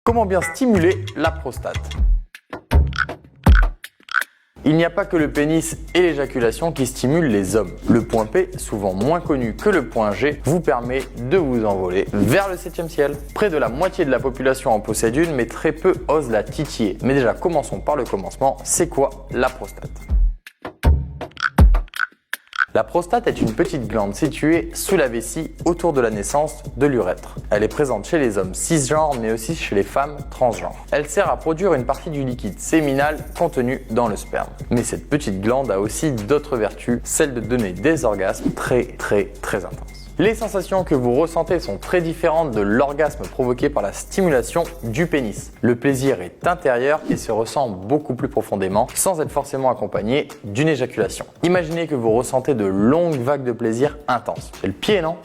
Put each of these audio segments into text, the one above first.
Comment bien stimuler la prostate? Il n'y a pas que le pénis et l'éjaculation qui stimulent les hommes. Le point P, souvent moins connu que le point G, vous permet de vous envoler vers le 7e ciel. Près de la moitié de la population en possède une, mais très peu osent la titiller. Mais déjà, commençons par le commencement. C'est quoi la prostate? La prostate est une petite glande située sous la vessie autour de la naissance de l'urètre. Elle est présente chez les hommes cisgenres mais aussi chez les femmes transgenres. Elle sert à produire une partie du liquide séminal contenu dans le sperme. Mais cette petite glande a aussi d'autres vertus, celle de donner des orgasmes très intenses. Les sensations que vous ressentez sont très différentes de l'orgasme provoqué par la stimulation du pénis. Le plaisir est intérieur et se ressent beaucoup plus profondément sans être forcément accompagné d'une éjaculation. Imaginez que vous ressentez de longues vagues de plaisir intenses. C'est le pied, non?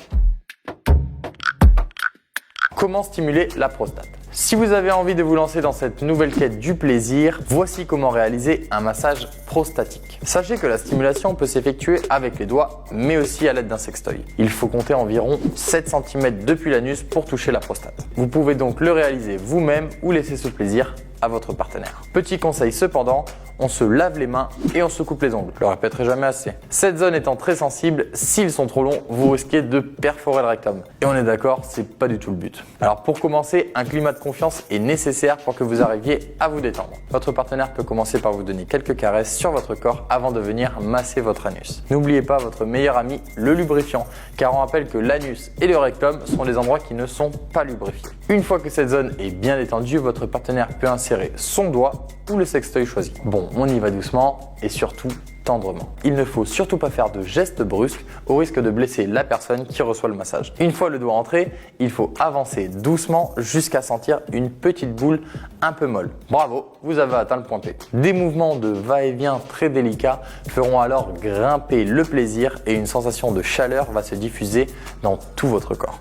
Comment stimuler la prostate? Si vous avez envie de vous lancer dans cette nouvelle quête du plaisir, voici comment réaliser un massage prostatique. Sachez que la stimulation peut s'effectuer avec les doigts, mais aussi à l'aide d'un sextoy. Il faut compter environ 7 cm depuis l'anus pour toucher la prostate. Vous pouvez donc le réaliser vous-même ou laisser ce plaisir à votre partenaire. Petit conseil cependant, on se lave les mains et on se coupe les ongles. Je le répéterai jamais assez. Cette zone étant très sensible, s'ils sont trop longs, vous risquez de perforer le rectum. Et on est d'accord, c'est pas du tout le but. Alors pour commencer, un climat de confiance est nécessaire pour que vous arriviez à vous détendre. Votre partenaire peut commencer par vous donner quelques caresses sur votre corps avant de venir masser votre anus. N'oubliez pas votre meilleur ami, le lubrifiant, car on rappelle que l'anus et le rectum sont des endroits qui ne sont pas lubrifiés. Une fois que cette zone est bien détendue, votre partenaire peut insérer son doigt ou le sextoy choisi. Bon, on y va doucement et surtout tendrement. Il ne faut surtout pas faire de gestes brusques au risque de blesser la personne qui reçoit le massage. Une fois le doigt entré, il faut avancer doucement jusqu'à sentir une petite boule un peu molle. Bravo, vous avez atteint le point P. Des mouvements de va-et-vient très délicats feront alors grimper le plaisir et une sensation de chaleur va se diffuser dans tout votre corps.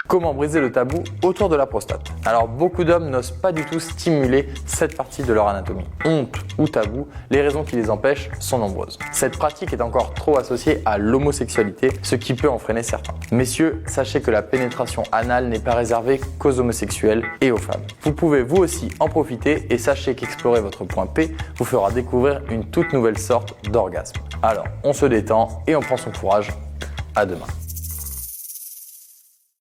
Comment briser le tabou autour de la prostate? Alors beaucoup d'hommes n'osent pas du tout stimuler cette partie de leur anatomie. Honte ou tabou, les raisons qui les empêchent sont nombreuses. Cette pratique est encore trop associée à l'homosexualité, ce qui peut en freiner certains. Messieurs, sachez que la pénétration anale n'est pas réservée qu'aux homosexuels et aux femmes. Vous pouvez vous aussi en profiter et sachez qu'explorer votre point P vous fera découvrir une toute nouvelle sorte d'orgasme. Alors, on se détend et on prend son courage. À demain.